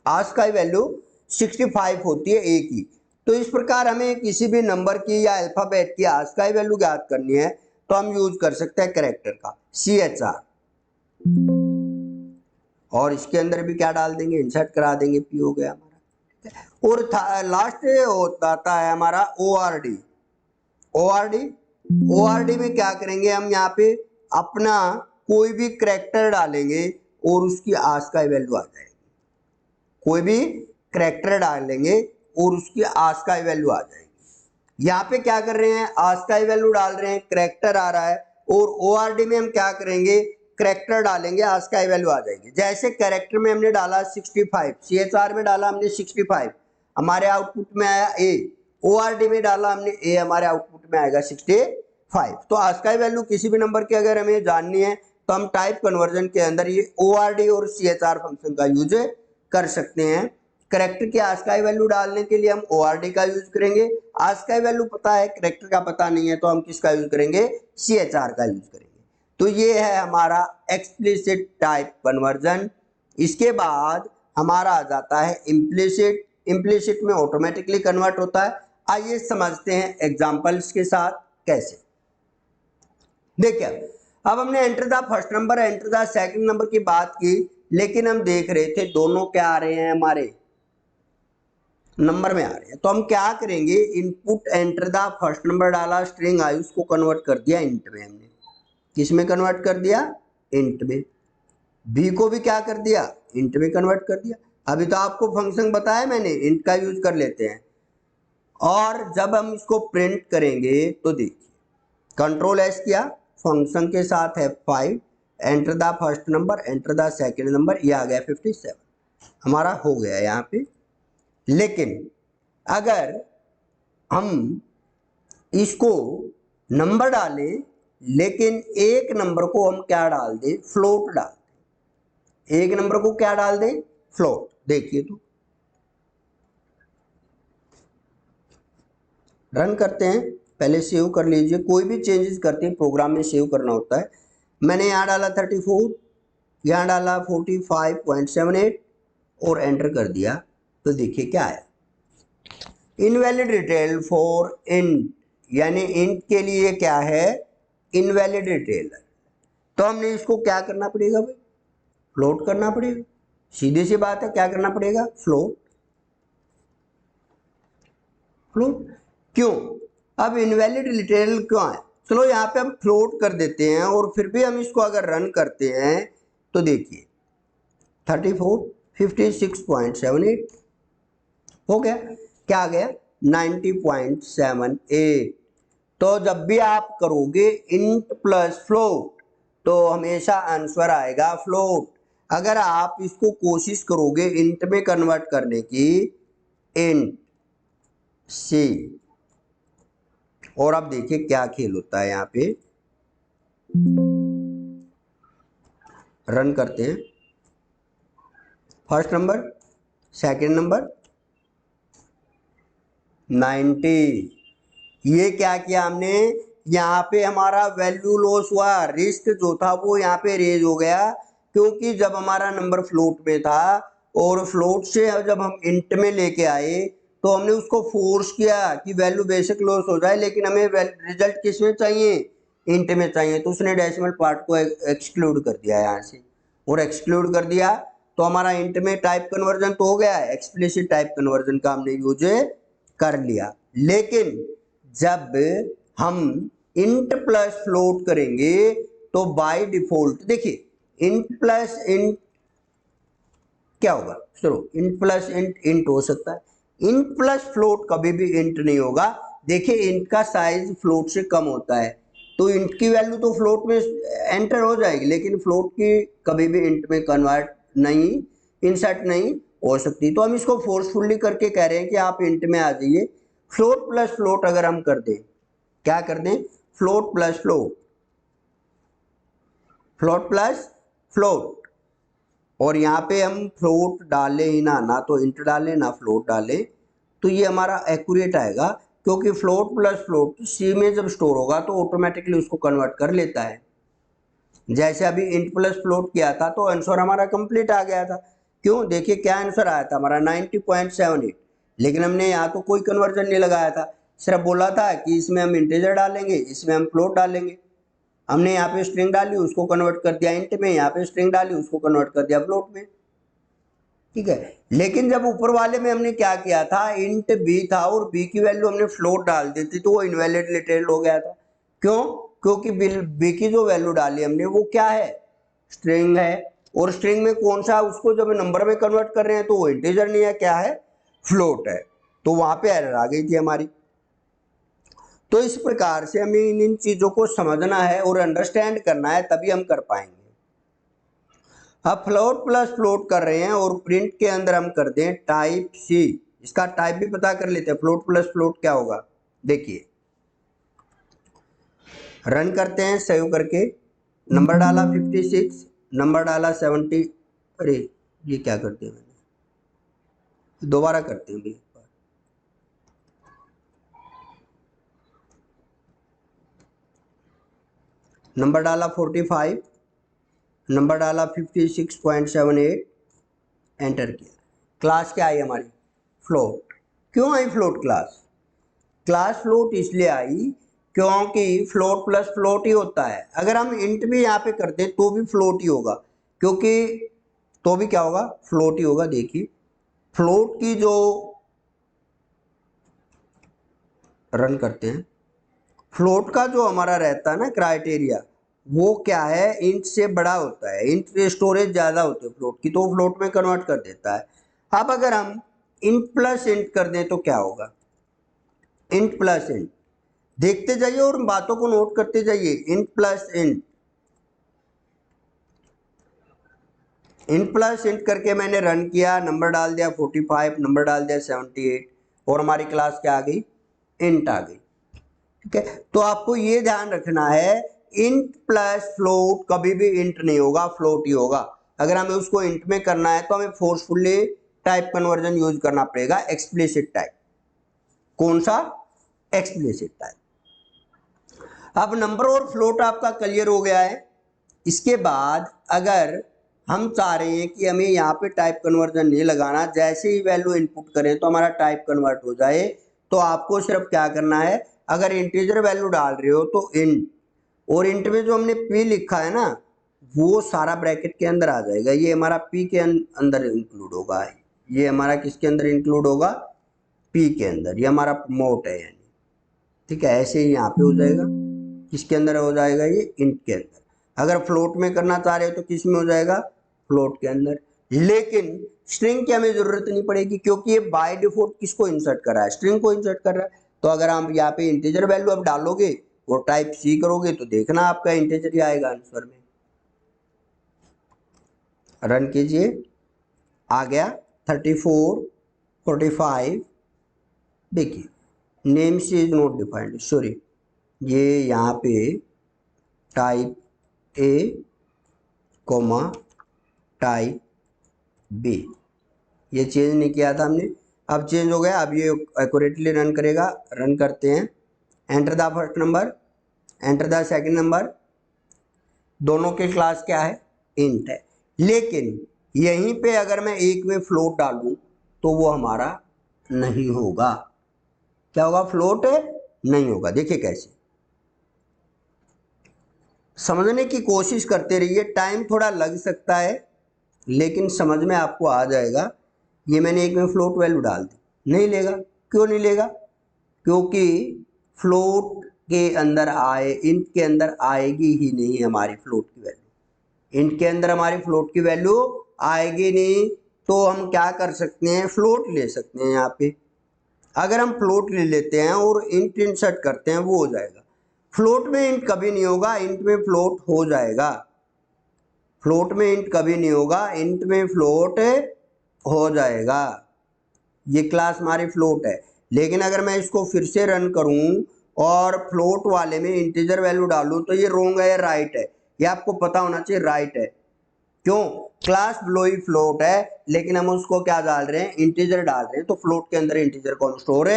आस्काई वैल्यू 65 होती है ए की। तो इस प्रकार हमें किसी भी नंबर की या अल्फाबेट की आस्काई वैल्यू ज्ञात करनी है तो हम यूज कर सकते हैं कैरेक्टर का CHR, और इसके अंदर भी क्या डाल देंगे, इंसर्ट करा देंगे, पी हो गया हमारा। और लास्ट होता है हमारा ORD। ORD में क्या करेंगे, हम यहाँ पे अपना कोई भी कैरेक्टर डालेंगे और उसकी आस्काई वैल्यू आ जाएगी। कोई भी कैरेक्टर डालेंगे और उसकी आस्काई वैल्यू आ जाएगी। यहाँ पे क्या कर रहे हैं, आस्काई वैल्यू डाल रहे हैं, कैरेक्टर आ रहा है, और ORD में हम क्या करेंगे, कैरेक्टर डालेंगे, आस्काई वैल्यू आ जाएगी। जैसे कैरेक्टर में हमने डाला 65, CHR में डाला हमने 65, हमारे आउटपुट में आया A, ORD में डाला हमने A, हमारे आउटपुट में आएगा 65। तो आस्काई वैल्यू किसी भी नंबर की अगर हमें जाननी है तो हम टाइप कन्वर्जन के अंदर ये ORD और CHR फंक्शन का यूज कर सकते हैं। कैरेक्टर की आस्काई वैल्यू डालने के लिए हम ORD का यूज करेंगे, आस्काई वैल्यू पता है, कैरेक्टर का पता नहीं है तो हम किसका यूज करेंगे, CHR का यूज करेंगे। तो ये है हमारा एक्सप्लिसिट टाइप कन्वर्जन। इसके बाद हमारा आ जाता है इम्प्लिसिट। इम्प्लिसिट में ऑटोमेटिकली कन्वर्ट होता है। आइए समझते हैं एग्जांपल्स के साथ कैसे। देखिए अब हमने enter the first number, enter the second number की बात की, लेकिन हम देख रहे थे दोनों क्या आ रहे हैं, हमारे नंबर में आ रहे हैं। तो हम क्या करेंगे, input enter the first number डाला, स्ट्रिंग आई, उसको कन्वर्ट कर दिया इंट में। हमने किस में कन्वर्ट कर दिया, इंट में। बी को भी क्या कर दिया, इंट में कन्वर्ट कर दिया। अभी तो आपको फंक्शन बताया मैंने, इंट का यूज कर लेते हैं। और जब हम इसको प्रिंट करेंगे तो देखिए कंट्रोल एस किया, फंक्शन के साथ है 5, enter the first number, enter the second number, ये आ गया 57, हमारा हो गया यहाँ पे। लेकिन अगर हम इसको नंबर डालें, लेकिन एक नंबर को हम क्या डाल दें, फ्लोट डाल दें। एक नंबर को क्या डाल दें, फ्लोट। देखिए तो रन करते हैं, पहले सेव कर लीजिए। कोई भी चेंजेस करते हैं प्रोग्राम में सेव करना होता है। मैंने यहाँ डाला 34, यहाँ डाला 45.78 और एंटर कर दिया तो देखिए क्या आया, इनवैलिड डिटेल फॉर इंट, यानी इंट के लिए क्या है, इनवैलिड डिटेल। तो हमने इसको क्या करना पड़ेगा भाई, फ्लोट करना पड़ेगा। सीधी सी बात है, क्या करना पड़ेगा, फ्लोट। फ्लोट क्यों, अब इनवैलिड डिटेल क्यों है, चलो यहाँ पे हम फ्लोट कर देते हैं और फिर भी हम इसको अगर रन करते हैं तो देखिए 34 56.78 हो गया, क्या आ गया 90.78। तो जब भी आप करोगे इंट प्लस फ्लोट तो हमेशा आंसर आएगा फ्लोट। अगर आप इसको कोशिश करोगे इंट में कन्वर्ट करने की, इंट सी और आप देखिए क्या खेल होता है यहाँ पे। रन करते हैं। First number, second number 90। ये क्या किया हमने, यहाँ पे हमारा वैल्यू लॉस हुआ, रिस्क जो था वो यहाँ पे रेज हो गया, क्योंकि जब हमारा नंबर फ्लोट में था और फ्लोट से जब हम इंट में लेके आए तो हमने उसको फोर्स किया कि वैल्यू बेसिक लॉस हो जाए, लेकिन हमें रिजल्ट किस में चाहिए, इंट में चाहिए, तो उसने डेसिमल पार्ट को एक्सक्लूड कर दिया यहाँ से, और एक्सक्लूड कर दिया तो हमारा इंट में टाइप कन्वर्जन तो हो गया, एक्सप्लिसिट टाइप कन्वर्जन का हमने यूज कर लिया। लेकिन जब हम इंट प्लस फ्लोट करेंगे तो बाय डिफॉल्ट देखिए इंट प्लस इंट क्या होगा, चलो इंट प्लस इंट इंट हो सकता है, इंट प्लस फ्लोट कभी भी इंट नहीं होगा। देखिए इंट का साइज फ्लोट से कम होता है, तो इंट की वैल्यू तो फ्लोट में एंटर हो जाएगी, लेकिन फ्लोट की कभी भी इंट में कन्वर्ट नहीं, इंसर्ट नहीं हो सकती। तो हम इसको फोर्सफुली करके कह रहे हैं कि आप इंट में आ जाइए। फ्लोट प्लस फ्लोट अगर हम कर दें, क्या कर दें, float plus float, float plus float, और यहाँ पे हम फ्लोट डालें ही ना तो इंट डालें ना फ्लोट डालें, तो ये हमारा एक्यूरेट आएगा, क्योंकि फ्लोट प्लस फ्लोट सी में जब स्टोर होगा तो ऑटोमेटिकली उसको कन्वर्ट कर लेता है। जैसे अभी इंट प्लस फ्लोट किया था तो आंसर हमारा कंप्लीट आ गया था। क्यों, देखिए क्या आंसर आया था हमारा 90.78, लेकिन हमने यहाँ तो कोई कन्वर्जन नहीं लगाया था, सिर्फ बोला था कि इसमें हम इंटीजर डालेंगे, इसमें हम फ्लोट डालेंगे। हमने यहाँ पे स्ट्रिंग डाली, उसको कन्वर्ट कर दिया इंट में, यहाँ पे स्ट्रिंग डाली, उसको कन्वर्ट कर दिया फ्लोट में, ठीक है। लेकिन जब ऊपर वाले में हमने क्या किया था, इंट बी था और बी की वैल्यू हमने फ्लोट डाल दी थी, तो वो इनवैलिडेटेड हो गया था। क्यों, क्योंकि बी की जो वैल्यू डाली हमने वो क्या है, स्ट्रिंग है, और स्ट्रिंग में कौन सा, उसको जब नंबर में कन्वर्ट कर रहे हैं तो वो इंटीजर नहीं है, क्या है, फ्लोट है, तो वहां पे एरर आ गई थी हमारी। तो इस प्रकार से हमें इन चीजों को समझना है और अंडरस्टैंड करना है, तभी हम कर पाएंगे। अब फ्लोट प्लस फ्लोट कर रहे हैं और प्रिंट के अंदर हम कर दें टाइप सी, इसका टाइप भी पता कर लेते हैं, फ्लोट प्लस फ्लोट क्या होगा। देखिए रन करते हैं सेव करके, नंबर डाला 56, नंबर डाला 70, अरे ये क्या करते हैं, मैंने दोबारा करते हैं, नंबर डाला 45, नंबर डाला 56.78, एंटर किया। क्लास क्या आई हमारी, फ्लोट। क्यों आई फ्लोट क्लास, क्लास फ्लोट इसलिए आई क्योंकि फ्लोट प्लस फ्लोट ही होता है। अगर हम इंट भी यहाँ पे करते तो भी फ्लोट ही होगा, क्योंकि तो भी क्या होगा, फ्लोट ही होगा। देखिए फ्लोट की जो, रन करते हैं, फ्लोट का जो हमारा रहता है ना क्राइटेरिया, वो क्या है, इंट से बड़ा होता है, इंट स्टोरेज ज़्यादा होती है फ्लोट की, तो फ्लोट में कन्वर्ट कर देता है। अब अगर हम इंट प्लस इंट कर दें तो क्या होगा, इंट प्लस इंट, देखते जाइए और बातों को नोट करते जाइए, int plus int, int plus int करके मैंने रन किया, नंबर डाल दिया 45, नंबर डाल दिया 78, और हमारी क्लास क्या आ गई, इंट आ गई, ठीक है। तो आपको ये ध्यान रखना है, इंट प्लस फ्लोट कभी भी इंट नहीं होगा, फ्लोट ही होगा। अगर हमें उसको इंट में करना है तो हमें फोर्सफुली टाइप कन्वर्जन यूज करना पड़ेगा, एक्सप्लिसिट टाइप। कौन सा, एक्सप्लिसिट टाइप। अब नंबर और फ्लोट आपका क्लियर हो गया है। इसके बाद अगर हम चाह रहे हैं कि हमें यहाँ पे टाइप कन्वर्जन नहीं लगाना, जैसे ही वैल्यू इनपुट करें तो हमारा टाइप कन्वर्ट हो जाए, तो आपको सिर्फ क्या करना है, अगर इंटीजर वैल्यू डाल रहे हो तो इंट, और इंट में जो हमने पी लिखा है ना वो सारा ब्रैकेट के अंदर आ जाएगा, ये हमारा पी के अंदर इंक्लूड होगा, ये हमारा किसके अंदर इंक्लूड होगा, पी के अंदर, ये हमारा प्रमोट है यानी, ठीक है। ऐसे ही यहाँ पे हो जाएगा, किसके अंदर हो जाएगा, ये इंट के अंदर। अगर फ्लोट में करना चाह रहे हो तो किस में हो जाएगा, फ्लोट के अंदर। लेकिन स्ट्रिंग की हमें जरूरत नहीं पड़ेगी, क्योंकि ये बाय डिफॉल्ट किसको इंसर्ट कर रहा है, स्ट्रिंग को इंसर्ट कर रहा है। तो अगर आप यहाँ पे इंटीजर वैल्यू अब डालोगे और टाइप सी करोगे तो देखना आपका इंटीजर ही आएगा आंसर में। रन कीजिए, आ गया 34, 45, देखिए name C is not defined, sorry ये यहाँ पे type a comma type B, ये चेंज नहीं किया था हमने, अब चेंज हो गया। अब ये एक्यूरेटली रन करेगा। रन करते हैं। Enter the first number, enter the second number. दोनों के क्लास क्या है? इंट है। लेकिन यहीं पे अगर मैं एक में फ्लोट डालूं तो वो हमारा नहीं होगा। क्या होगा? फ्लोट नहीं होगा। देखिए कैसे, समझने की कोशिश करते रहिए। टाइम थोड़ा लग सकता है लेकिन समझ में आपको आ जाएगा। ये मैंने एक में फ्लोट वैल्यू डाल दी, नहीं लेगा। क्यों नहीं लेगा? क्योंकि फ्लोट के अंदर आए, इंट के अंदर आएगी ही नहीं हमारी फ्लोट की वैल्यू। इंट के अंदर हमारी फ्लोट की वैल्यू आएगी नहीं, तो हम क्या कर सकते हैं? फ्लोट ले सकते हैं। यहाँ पे अगर हम फ्लोट ले लेते हैं और इंट इंसर्ट करते हैं, वो हो जाएगा। फ्लोट में इंट कभी नहीं होगा, इंट में फ्लोट हो जाएगा। फ्लोट में इंट कभी नहीं होगा, इंट में फ्लोट हो जाएगा। ये क्लास हमारी फ्लोट है। लेकिन अगर मैं इसको फिर से रन करूं और फ्लोट वाले में इंटीजर वैल्यू डालूं तो ये रोंग है या राइट है? ये आपको पता होना चाहिए, राइट है। क्यों? क्लास बिलो फ्लोट है लेकिन हम उसको क्या डाल रहे हैं? इंटीजर डाल रहे हैं। तो फ्लोट के अंदर इंटीजर को हम स्टोर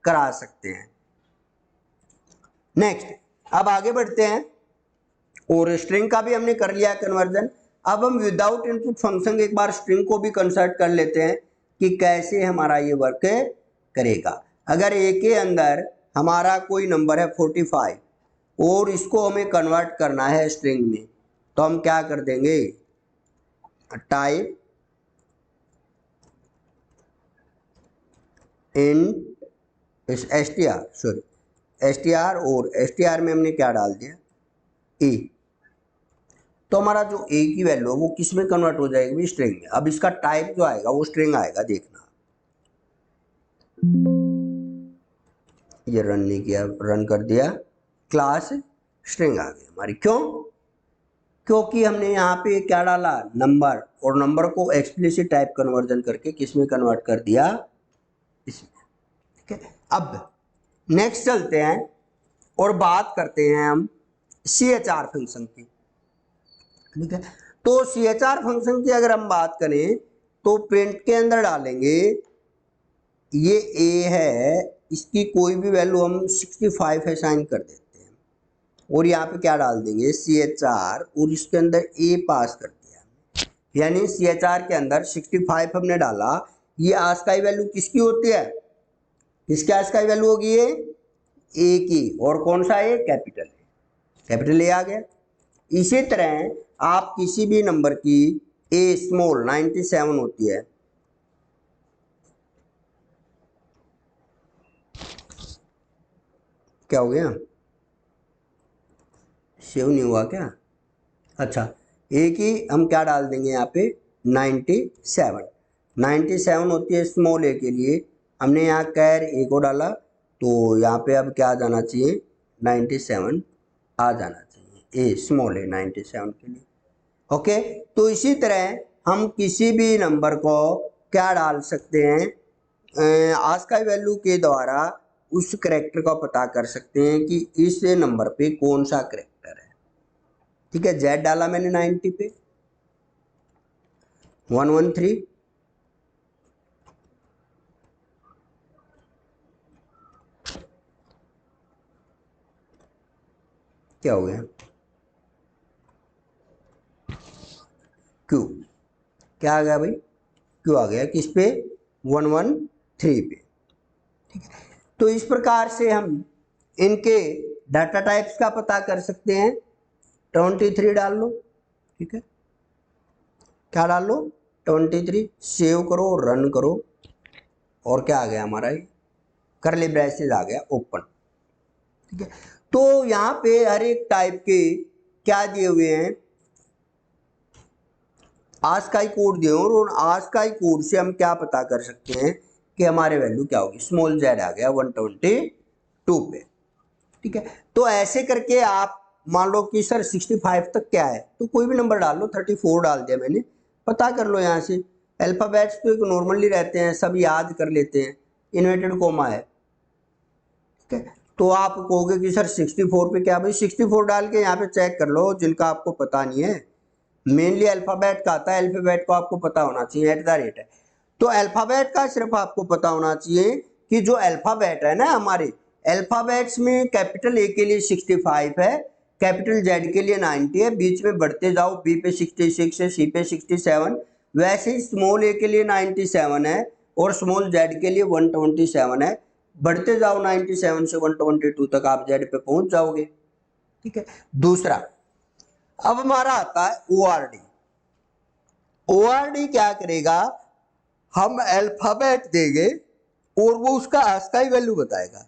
करा सकते हैं। नेक्स्ट, अब आगे बढ़ते हैं। और स्ट्रिंग का भी हमने कर लिया कन्वर्जन। अब हम विदाउट इनपुट फंक्शन एक बार स्ट्रिंग को भी कंसर्ट कर लेते हैं कि कैसे हमारा ये वर्क करेगा। अगर ए के अंदर हमारा कोई नंबर है 45 और इसको हमें कन्वर्ट करना है स्ट्रिंग में, तो हम क्या कर देंगे? Type in S T R और एस टी आर में हमने क्या डाल दिया? ए। तो हमारा जो ए की वैल्यू है वो किस में कन्वर्ट हो जाएगी? स्ट्रिंग में। अब इसका टाइप जो आएगा वो स्ट्रिंग आएगा, देखना। ये रन नहीं किया, रन कर दिया, क्लास स्ट्रिंग आ गई हमारी। क्यों? क्योंकि हमने यहाँ पे क्या डाला? नंबर, और नंबर को एक्सप्लिसिट टाइप कन्वर्जन करके किस में कन्वर्ट कर दिया? इसमें। ठीक है, अब नेक्स्ट चलते हैं और बात करते हैं हम CHR फंक्शन की। ठीक है, तो CHR फंक्शन की अगर हम बात करें तो प्रिंट के अंदर डालेंगे, ये ए है, इसकी कोई भी वैल्यू हम 65 असाइन कर देते हैं और यहाँ पे क्या डाल देंगे? CHR, और इसके अंदर ए पास कर दिया। यानी CHR के अंदर 65 हमने डाला। ये आस्काई वैल्यू किसकी होती है? किसकी आस्काई वैल्यू होगी? ये ए की। और कौन सा ए? Capital A. कैपिटल ए आ गया। इसी तरह आप किसी भी नंबर की ए स्मॉल 97 होती है, क्या हो गया? सेव नहीं हुआ क्या? अच्छा, ए की हम क्या डाल देंगे यहाँ पे? 97। 97 होती है स्मॉल ए के लिए। हमने यहाँ कैर ए को डाला तो यहाँ पे अब क्या आ जाना चाहिए? 97 आ जाना चाहिए। ए स्मॉल ए 97 के लिए। ओके, तो इसी तरह हम किसी भी नंबर को क्या डाल सकते हैं? आस्काई वैल्यू के द्वारा उस करेक्टर का पता कर सकते हैं कि इस नंबर पे कौन सा करेक्टर है। ठीक है, जेड डाला मैंने 90 पे, 113, क्या हो गया? क्यू। क्या आ गया भाई? क्यू आ गया किस पे? 113 पे। ठीक है, तो इस प्रकार से हम इनके डाटा टाइप्स का पता कर सकते हैं। 23 डाल लो। ठीक है, क्या डाल लो? 23। सेव करो, रन करो, और क्या आ गया हमारा? ये करली ब्रैसेस आ गया ओपन। ठीक है, तो यहाँ पे हर एक टाइप के क्या दिए हुए हैं? आस्काई कोड दिए, और आस्काई कोड से हम क्या पता कर सकते हैं कि हमारे वैल्यू क्या होगी? स्मॉल जेड आ गया 122 पे। ठीक है, तो ऐसे करके आप मान लो कि सर 65 तक क्या है, तो कोई भी नंबर डाल लो। 34 डाल दिया मैंने, पता कर लो यहाँ से। अल्फ़ाबेट्स तो एक नॉर्मली रहते हैं, सब याद कर लेते हैं। इन्वर्टेड कोमा है। ठीक है, तो आप कहोगे कि सर 64 पे क्या, भाई 64 डाल के यहाँ पे चेक कर लो जिनका आपको पता नहीं है। मेनली अल्फ़ाबेट का आता है, अल्फ़ाबेट को आपको पता होना चाहिए, एट द रेट है। तो अल्फ़ाबेट का सिर्फ आपको पता होना चाहिए कि जो अल्फ़ाबेट है ना हमारे, अल्फ़ाबेट्स में कैपिटल ए के लिए 65 है, कैपिटल जेड के लिए 90 है, बीच में बढ़ते जाओ, बी पे 66 है, सी पे 67, वैसे ही स्मॉल ए के लिए 97 है और स्मॉल जेड के लिए 127 है। बढ़ते जाओ 97 से 122 तक आप जेड पे पहुंच जाओगे। ठीक है। दूसरा, अब हमारा आता है ORD। ORD क्या करेगा, हम अल्फाबेट देंगे और वो उसका आस्काई वैल्यू बताएगा।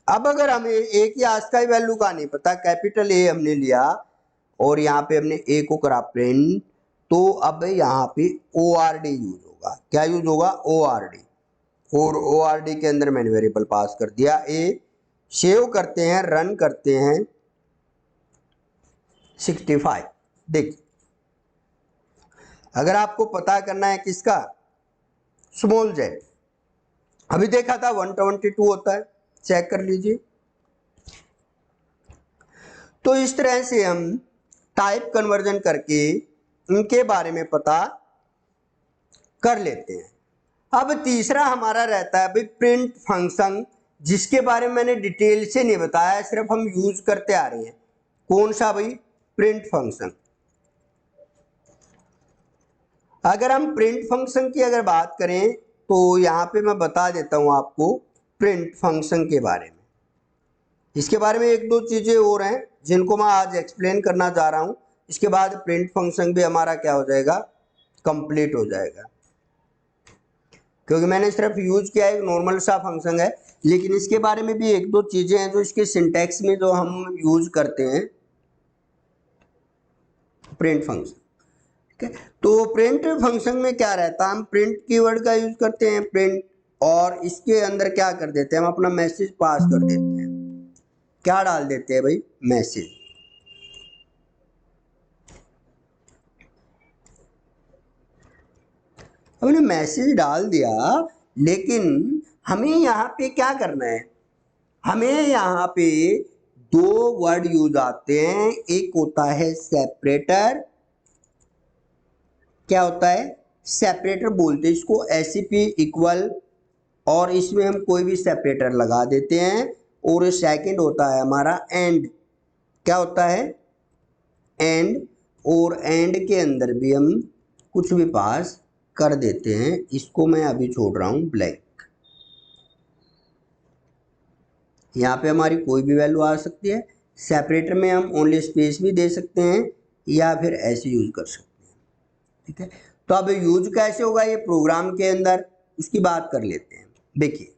अब अगर हमें ए की आस्काई वैल्यू का नहीं पता, कैपिटल ए हमने लिया और यहाँ पे हमने ए को करा प्रिंट, तो अब यहाँ पे ORD यूज होगा। क्या यूज होगा, ORD। और ORD के अंदर मैंने वेरिएबल पास कर दिया ए, सेव करते हैं, रन करते हैं, 65। देखिए, अगर आपको पता करना है किसका, स्मॉल जेड, अभी देखा था 122 होता है, चेक कर लीजिए। तो इस तरह से हम टाइप कन्वर्जन करके इनके बारे में पता कर लेते हैं। अब तीसरा हमारा रहता है भाई प्रिंट फंक्शन, जिसके बारे में मैंने डिटेल से नहीं बताया, सिर्फ हम यूज करते आ रहे हैं। कौन सा भाई, प्रिंट फंक्शन। अगर हम प्रिंट फंक्शन की अगर बात करें तो यहाँ पे मैं बता देता हूँ आपको प्रिंट फंक्शन के बारे में। इसके बारे में एक दो चीज़ें और हैं जिनको मैं आज एक्सप्लेन करना चाह रहा हूँ। इसके बाद प्रिंट फंक्शन भी हमारा क्या हो जाएगा, कंप्लीट हो जाएगा। क्योंकि मैंने सिर्फ यूज किया एक नॉर्मल सा फंक्शन है, लेकिन इसके बारे में भी एक दो चीज़ें हैं जो इसके सिंटैक्स में जो हम यूज करते हैं प्रिंट फंक्शन। ठीक है। तो प्रिंट फंक्शन में क्या रहता है, हम प्रिंट कीवर्ड का यूज करते हैं, प्रिंट, और इसके अंदर क्या कर देते हैं, हम अपना मैसेज पास कर देते हैं। क्या डाल देते हैं भाई, मैसेज। हमने मैसेज डाल दिया, लेकिन हमें यहाँ पे क्या करना है, हमें यहाँ पे दो वर्ड यूज आते हैं। एक होता है सेपरेटर, क्या होता है, सेपरेटर बोलते हैं इसको, एससीपी इक्वल, और इसमें हम कोई भी सेपरेटर लगा देते हैं। और सेकंड होता है हमारा एंड, क्या होता है, एंड, और एंड के अंदर भी हम कुछ भी पास कर देते हैं। इसको मैं अभी छोड़ रहा हूं ब्लैक। यहाँ पे हमारी कोई भी वैल्यू आ सकती है। सेपरेटर में हम ओनली स्पेस भी दे सकते हैं या फिर ऐसे यूज कर सकते हैं। ठीक है। तो अब यूज कैसे होगा ये प्रोग्राम के अंदर, उसकी बात कर लेते हैं। देखिए,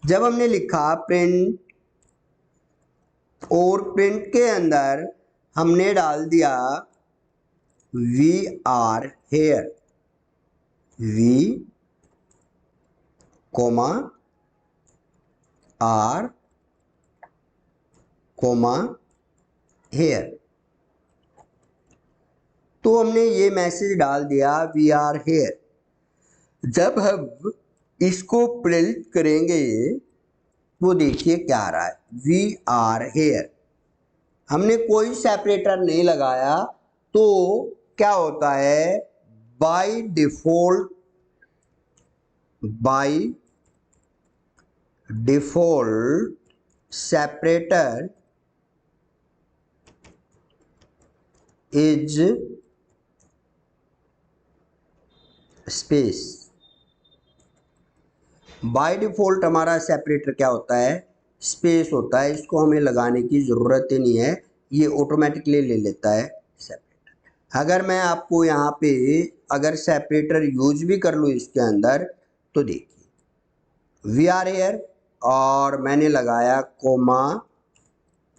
जब हमने लिखा प्रिंट, और प्रिंट के अंदर हमने डाल दिया we are here, we comma are comma here, तो हमने ये मैसेज डाल दिया वी आर हेयर। जब हम इसको प्रिंट करेंगे वो देखिए क्या आ रहा है, वी आर हेयर। हमने कोई सेपरेटर नहीं लगाया, तो क्या होता है, by default separator is space. By default हमारा सेपरेटर क्या होता है, स्पेस होता है। इसको हमें लगाने की ज़रूरत ही नहीं है, ये ऑटोमेटिकली ले लेता है सेपरेटर। अगर मैं आपको यहाँ पे अगर सेपरेटर यूज भी कर लूँ इसके अंदर, तो देखिए वी आर हेयर और मैंने लगाया कोमा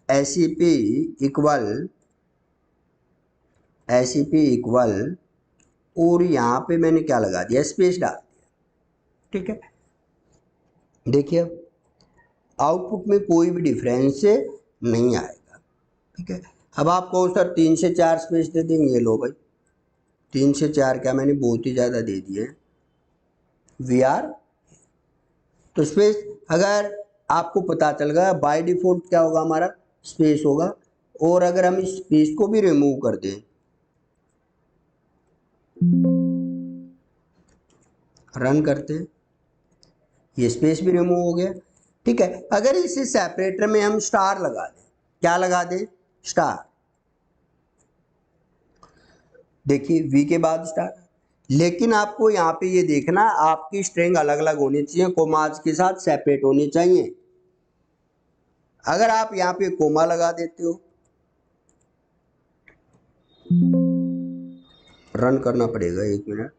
एससीपी इक्वल, और यहाँ पे मैंने क्या लगा दिया, स्पेस डाल दिया। ठीक है। देखिए आउटपुट में कोई भी डिफरेंस नहीं आएगा। ठीक है। अब आप कहो सर 3 से 4 स्पेस दे देंगे, ये लो भाई 3 से 4 क्या, मैंने बहुत ही ज़्यादा दे दिए वी आर। तो स्पेस, अगर आपको पता चल गया बाय डिफॉल्ट क्या होगा, हमारा स्पेस होगा। और अगर हम इस स्पेस को भी रिमूव कर दें, रन करते हैं, ये स्पेस भी रिमूव हो गया। ठीक है, अगर इसे सेपरेटर में हम स्टार लगा दें, क्या लगा दें, स्टार, देखिए वी के बाद स्टार। लेकिन आपको यहाँ पे ये देखना, आपकी स्ट्रिंग अलग अलग होनी चाहिए, कोमाज के साथ सेपरेट होनी चाहिए। अगर आप यहाँ पे कोमा लगा देते हो, रन करना पड़ेगा, 1 मिनट,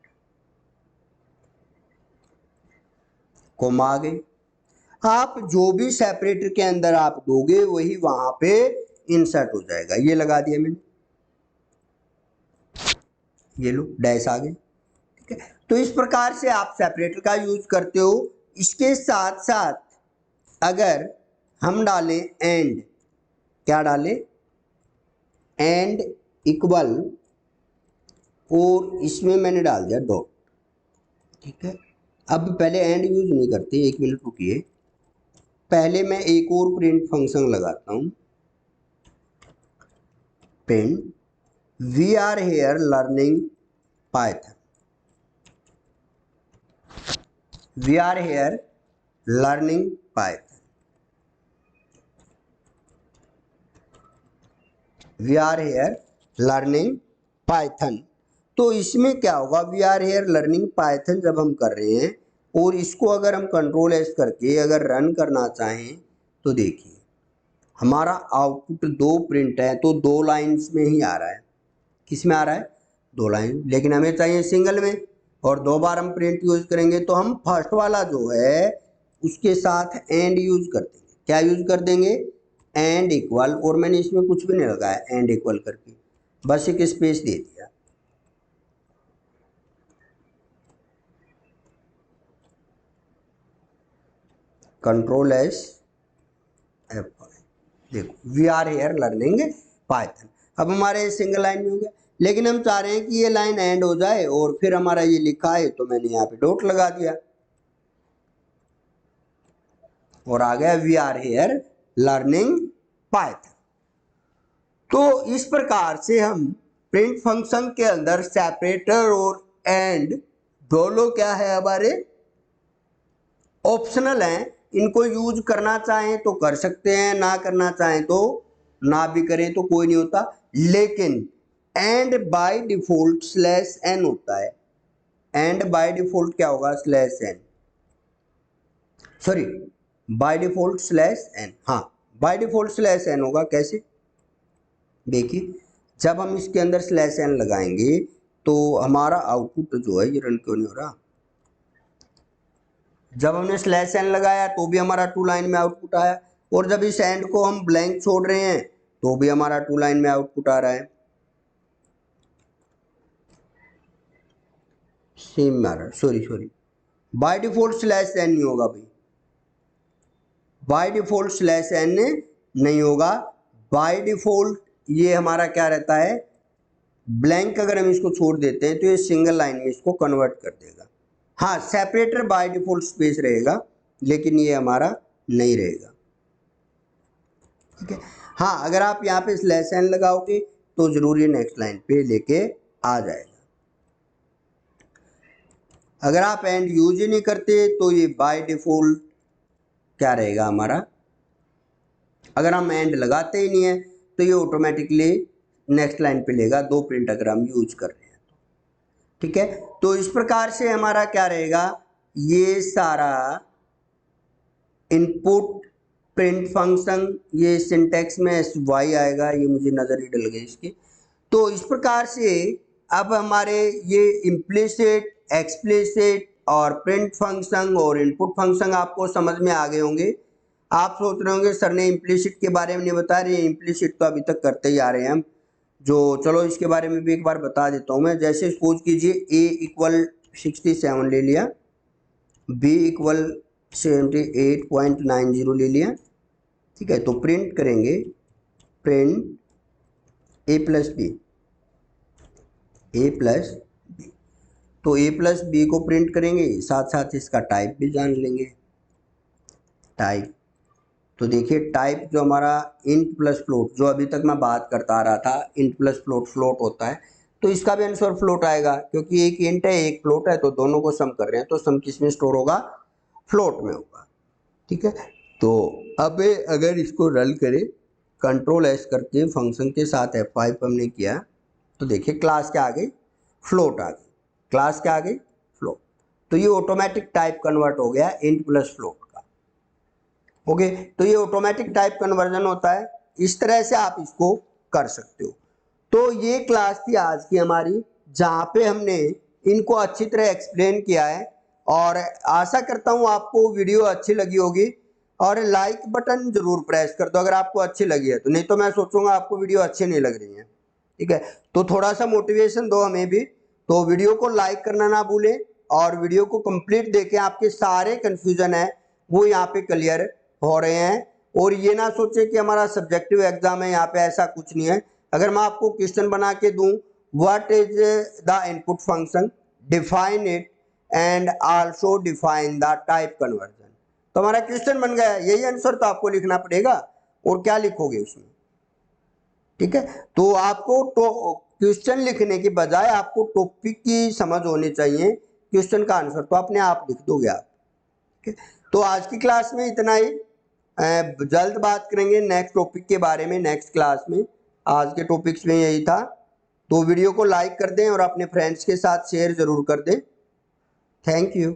कोमा आ गई। आप जो भी सेपरेटर के अंदर आप दोगे वही वहां पे इंसर्ट हो जाएगा। ये लगा दिया मैंने, ये लो डैश आ गए। ठीक है, तो इस प्रकार से आप सेपरेटर का यूज करते हो। इसके साथ साथ अगर हम डालें एंड, क्या डालें, एंड इक्वल, और इसमें मैंने डाल दिया डॉट। ठीक है, अब पहले एंड यूज नहीं करते, 1 मिनट रुकिए, पहले मैं एक और प्रिंट फंक्शन लगाता हूं, print we are here learning Python, we are here learning Python, we are here learning Python. तो इसमें क्या होगा, we are here learning Python जब हम कर रहे हैं और इसको अगर हम कंट्रोल एस करके अगर रन करना चाहें तो देखिए हमारा आउटपुट 2 प्रिंट है, तो 2 लाइन्स में ही आ रहा है। किस में आ रहा है, 2 लाइन, लेकिन हमें चाहिए सिंगल में, और 2 बार हम प्रिंट यूज करेंगे तो हम फर्स्ट वाला जो है उसके साथ एंड यूज कर देंगे। क्या यूज कर देंगे, एंड इक्वल, और मैंने इसमें कुछ भी नहीं लगाया, एंड इक्वल करके बस एक स्पेस दे दिया। कंट्रोल एस F, देखो we are here learning Python. अब हमारे सिंगल लाइन में हो गया, लेकिन हम चाह रहे हैं कि ये लाइन एंड हो जाए और फिर हमारा ये लिखा है, तो मैंने यहाँ पे डॉट लगा दिया और आ गया we are here learning Python. तो इस प्रकार से हम प्रिंट फंक्शन के अंदर सेपरेटर और एंड दोनों क्या है हमारे ऑप्शनल हैं। इनको यूज करना चाहें तो कर सकते हैं, ना करना चाहें तो ना भी करें तो कोई नहीं होता। लेकिन end by default slash n होता है। एंड बाय डिफॉल्ट क्या होगा, slash n, sorry by default slash n, हाँ बाय डिफॉल्ट स्लैश एन होगा। कैसे, देखिए जब हम इसके अंदर स्लैश एन लगाएंगे तो हमारा आउटपुट जो है, ये रन क्यों नहीं हो रहा, जब हमने स्लैश एन लगाया तो भी हमारा 2 लाइन में आउटपुट आया, और जब इस एंड को हम ब्लैंक छोड़ रहे हैं तो भी हमारा 2 लाइन में आउटपुट आ रहा है, सेम आ रहा है। Sorry by default slash n नहीं होगा भाई, बाय डिफॉल्ट स्लैश एन नहीं होगा। बाय डिफॉल्ट ये हमारा क्या रहता है, ब्लैंक अगर हम इसको छोड़ देते हैं तो ये सिंगल लाइन में इसको कन्वर्ट कर देगा। हाँ सेपरेटर बाय डिफॉल्ट स्पेस रहेगा, लेकिन ये हमारा नहीं रहेगा। ठीक है, हाँ अगर आप यहाँ पे स्लैश एन लगाओगे तो जरूर ये नेक्स्ट लाइन पे लेके आ जाएगा। अगर आप एंड यूज ही नहीं करते तो ये बाय डिफॉल्ट क्या रहेगा हमारा, अगर हम एंड लगाते ही नहीं है तो ये ऑटोमेटिकली नेक्स्ट लाइन पे लेगा, 2 प्रिंट अगर हम यूज कर रहे हैं तो। ठीक है, तो इस प्रकार से हमारा क्या रहेगा, ये सारा इनपुट प्रिंट फंक्शन, ये सिंटेक्स में SY आएगा, ये मुझे नज़र ही डल गई इसकी। तो इस प्रकार से अब हमारे ये इम्प्लिसिट, एक्सप्लिसिट और प्रिंट फंक्शन और इनपुट फंक्शन आपको समझ में आ गए होंगे। आप सोच रहे होंगे सर ने इम्प्लिसिट के बारे में नहीं बता रहे, इम्प्लिसिट तो अभी तक करते ही आ रहे हैं हम, जो चलो इसके बारे में भी एक बार बता देता हूँ मैं। जैसे सपोज कीजिए A इक्वल 67 ले लिया, B इक्वल 78.90 ले लिया। ठीक है, तो प्रिंट करेंगे, print A plus B, A plus B, तो A प्लस बी को प्रिंट करेंगे, साथ साथ इसका टाइप भी जान लेंगे, टाइप तो देखिए टाइप जो हमारा इंट प्लस फ्लोट, जो अभी तक मैं बात करता आ रहा था, इंट प्लस फ्लोट फ्लोट होता है, तो इसका भी आंसर फ्लोट आएगा, क्योंकि एक इंट है एक फ्लोट है, तो दोनों को सम कर रहे हैं, तो सम किस में स्टोर होगा, फ्लोट में होगा। ठीक है, तो अब अगर इसको रन करें कंट्रोल एस करके फंक्शन के साथ F5 हमने किया, तो देखिए क्लास के आगे फ्लोट आ गई, क्लास के आगे फ्लोट, तो ये ऑटोमेटिक टाइप कन्वर्ट हो गया इंट प्लस फ्लोट का। ओके, तो ये ऑटोमेटिक टाइप कन्वर्जन होता है, इस तरह से आप इसको कर सकते हो। तो ये क्लास थी आज की हमारी, जहाँ पे हमने इनको अच्छी तरह एक्सप्लेन किया है, और आशा करता हूँ आपको वीडियो अच्छी लगी होगी, और लाइक बटन जरूर प्रेस कर दो अगर आपको अच्छी लगी है, तो नहीं तो मैं सोचूंगा आपको वीडियो अच्छी नहीं लग रही है। ठीक है, तो थोड़ा सा मोटिवेशन दो हमें भी, तो वीडियो को लाइक करना ना भूलें, और वीडियो को कंप्लीट देखें, आपके सारे कन्फ्यूजन है वो यहाँ पे क्लियर हो रहे हैं। और ये ना सोचे कि हमारा सब्जेक्टिव एग्जाम है, यहाँ पे ऐसा कुछ नहीं है। अगर मैं आपको क्वेश्चन बना के दूं, what is the input function, define it and also define the type conversion, तो हमारा क्वेश्चन बन गया, यही आंसर तो आपको लिखना पड़ेगा, और क्या लिखोगे उसमें। ठीक है, तो आपको तो क्वेश्चन लिखने के बजाय आपको टॉपिक की समझ होनी चाहिए, क्वेश्चन का आंसर तो अपने आप लिख दोगे आप। ठीक है, तो आज की क्लास में इतना ही, जल्द बात करेंगे नेक्स्ट टॉपिक के बारे में नेक्स्ट क्लास में। आज के टॉपिक्स में यही था, तो वीडियो को लाइक कर दें और अपने फ्रेंड्स के साथ शेयर जरूर कर दें। Thank you.